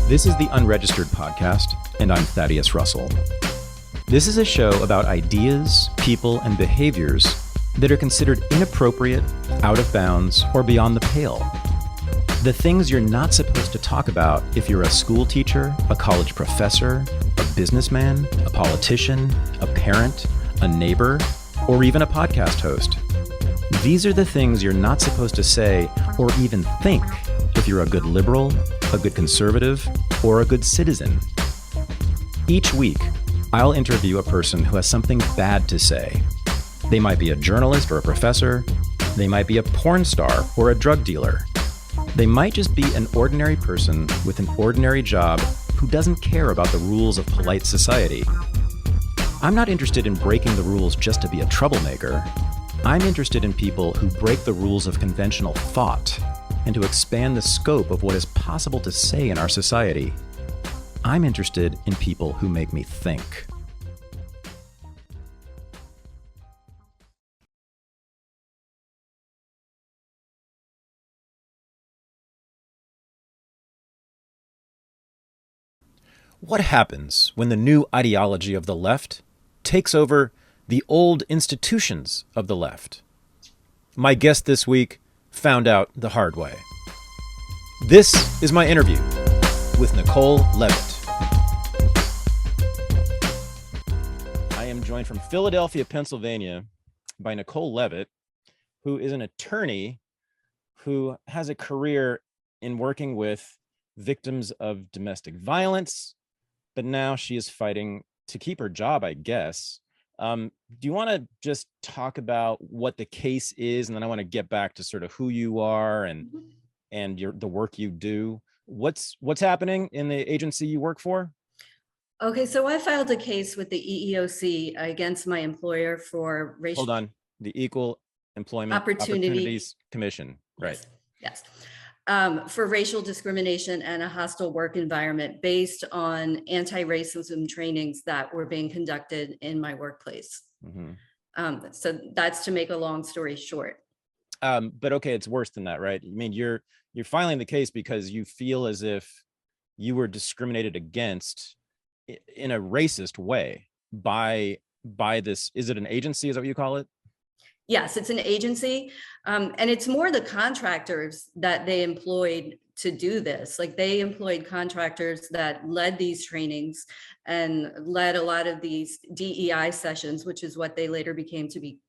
This is the Unregistered podcast, and I'm Thaddeus Russell. This is a show about ideas, people, and behaviors that are considered inappropriate, out of bounds, or beyond the pale. The things you're not supposed to talk about if you're a school teacher, a college professor, a businessman, a politician, a parent, a neighbor, or even a podcast host. These are the things you're not supposed to say or even think if you're a good liberal, a good conservative, or a good citizen. Each week, I'll interview a person who has something bad to say. They might be a journalist or a professor. They might be a porn star or a drug dealer. They might just be an ordinary person with an ordinary job who doesn't care about the rules of polite society. I'm not interested in breaking the rules just to be a troublemaker. I'm interested in people who break the rules of conventional thought and to expand the scope of what is possible to say in our society. I'm interested in people who make me think. What happens when the new ideology of the left takes over the old institutions of the left? My guest this week found out the hard way. This is my interview with Nicole Levitt. I am joined from Philadelphia, Pennsylvania by Nicole Levitt, who is an attorney who has a career in working with victims of domestic violence, but now she is fighting to keep her job, I guess. Do you want to just talk about what the case is, and then I want to get back to sort of who you are and the work you do. What's happening in the agency you work for? Okay, so I filed a case with the EEOC against my employer for racial. Hold on, the Equal Employment Opportunities Commission, right? Yes. For racial discrimination and a hostile work environment based on anti-racism trainings that were being conducted in my workplace. Mm-hmm. So that's to make a long story short. But okay, it's worse than that, right? I mean, you're filing the case because you feel as if you were discriminated against in a racist way by this. Is it an agency? Is that what you call it? Yes, it's an agency, and it's more the contractors that they employed to do this. Like, they employed contractors that led these trainings and led a lot of these DEI sessions, which is what they later became to be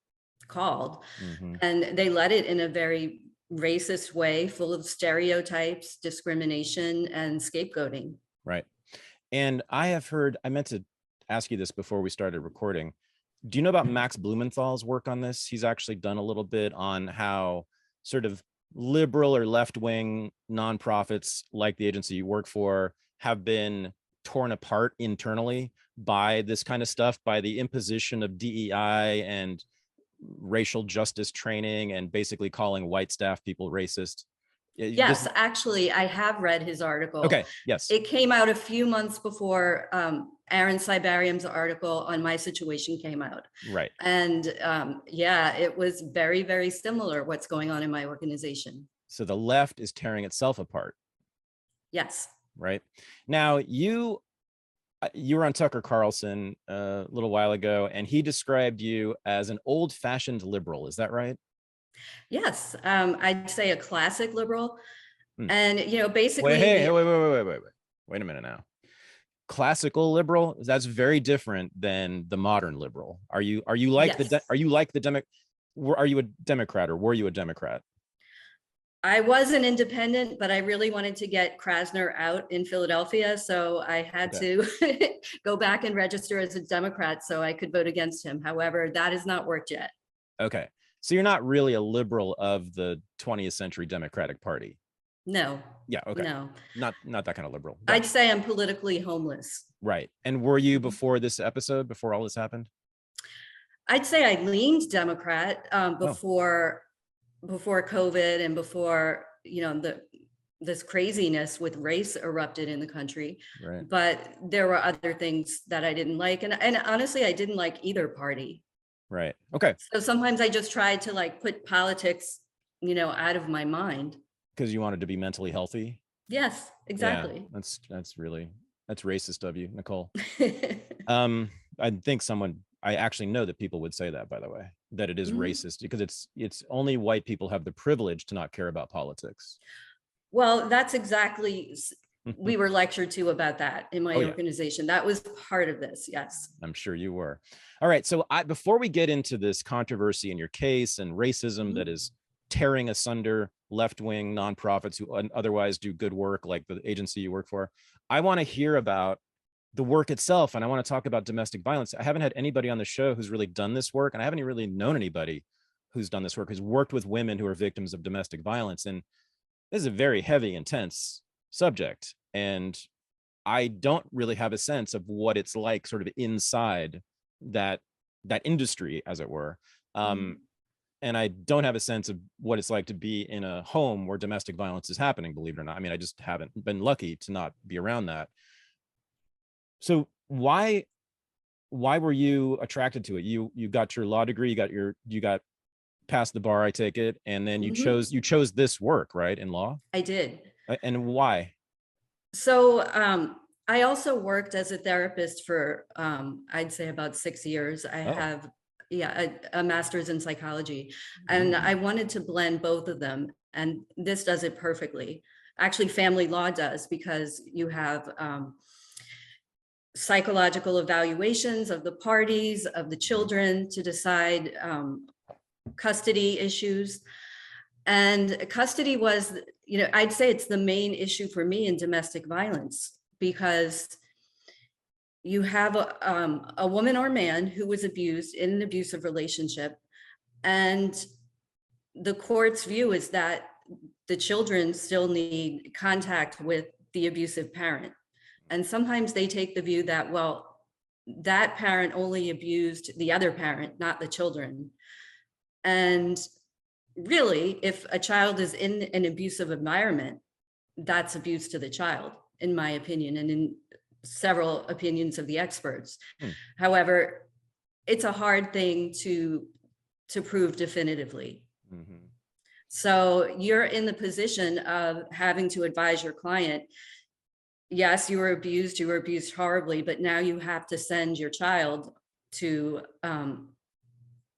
called. Mm-hmm. And they led it in a very racist way, full of stereotypes, discrimination, and scapegoating. Right. And I meant to ask you this before we started recording. Do you know about Max Blumenthal's work on this? He's actually done a little bit on how sort of liberal or left-wing nonprofits like the agency you work for have been torn apart internally by this kind of stuff, by the imposition of DEI and racial justice training and basically calling white staff people racist. Yes, actually, I have read his article. Okay, yes. It came out a few months before Aaron Sibarium's article on my situation came out. Right. And it was very, very similar what's going on in my organization. So the left is tearing itself apart. Yes. Right. Now, you were on Tucker Carlson a little while ago, and he described you as an old-fashioned liberal. Is that right? Yes, I'd say a classic liberal. And, basically. Wait a minute now. Classical liberal, that's very different than the modern liberal. Are you like yes. Are you a Democrat, or were you a Democrat? I was an independent, but I really wanted to get Krasner out in Philadelphia, so I had to go back and register as a Democrat so I could vote against him. However, that has not worked yet. Okay. So you're not really a liberal of the 20th century Democratic Party? No. Yeah, okay. No. Not that kind of liberal. I'd say I'm politically homeless. Right. And were you before this episode, before all this happened? I'd say I leaned Democrat before COVID and before, this craziness with race erupted in the country. Right. But there were other things that I didn't like. And honestly, I didn't like either party. Right. Okay. So sometimes I just tried to put politics, out of my mind. Because you wanted to be mentally healthy? Yes, exactly. Yeah, that's racist of you, Nicole. I think I actually know that people would say that, by the way, that it is Mhm. racist because it's only white people have the privilege to not care about politics. Well, that's exactly, we were lectured to about that in my Oh yeah, organization. That was part of this. Yes. I'm sure you were. All right, so before we get into this controversy in your case and racism that Mhm. is tearing asunder left-wing nonprofits who otherwise do good work, like the agency you work for, I want to hear about the work itself, and I want to talk about domestic violence. I haven't had anybody on the show who's really done this work, and I haven't really known anybody who's done this work, who's worked with women who are victims of domestic violence. And this is a very heavy, intense subject, and I don't really have a sense of what it's like sort of inside that industry, as it were. Mhm. And I don't have a sense of what it's like to be in a home where domestic violence is happening, believe it or not. I mean, I just haven't been lucky to not be around that. So why were you attracted to it? You got your law degree, you got past the bar, I take it, and then you Mhm. chose this work, right, in law? I did. And why? So I also worked as a therapist for I'd say about 6 years. I Oh, have, yeah, a master's in psychology, and I mm, wanted to blend both of them, and this does it perfectly. Actually, family law does, because you have psychological evaluations of the parties, of the children, to decide custody issues. And custody was, I'd say it's the main issue for me in domestic violence, because you have a woman or man who was abused in an abusive relationship. And the court's view is that the children still need contact with the abusive parent. And sometimes they take the view that, well, that parent only abused the other parent, not the children. And really, if a child is in an abusive environment, that's abuse to the child, in my opinion, and in several opinions of the experts. mm, However, it's a hard thing to prove definitively. mhm. So you're in the position of having to advise your client, yes, you were abused horribly, but now you have to send your child to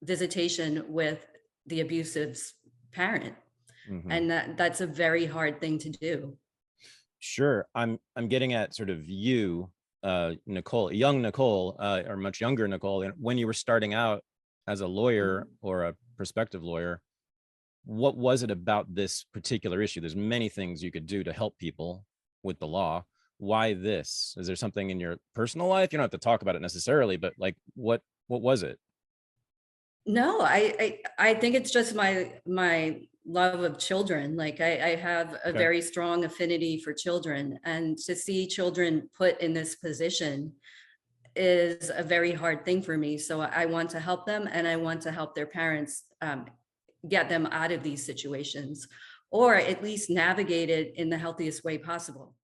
visitation with the abusive parent. Mhm. And that's a very hard thing to do. Sure. I'm getting at sort of you, Nicole, young Nicole, or much younger Nicole, and when you were starting out as a lawyer Mhm. or a prospective lawyer, what was it about this particular issue? There's many things you could do to help people with the law. Why this? Is there something in your personal life? You don't have to talk about it necessarily, but like what was it? No, I think it's just my love of children. Like I have a Okay. very strong affinity for children, and to see children put in this position is a very hard thing for me. So I want to help them, and I want to help their parents get them out of these situations, or at least navigate it in the healthiest way possible.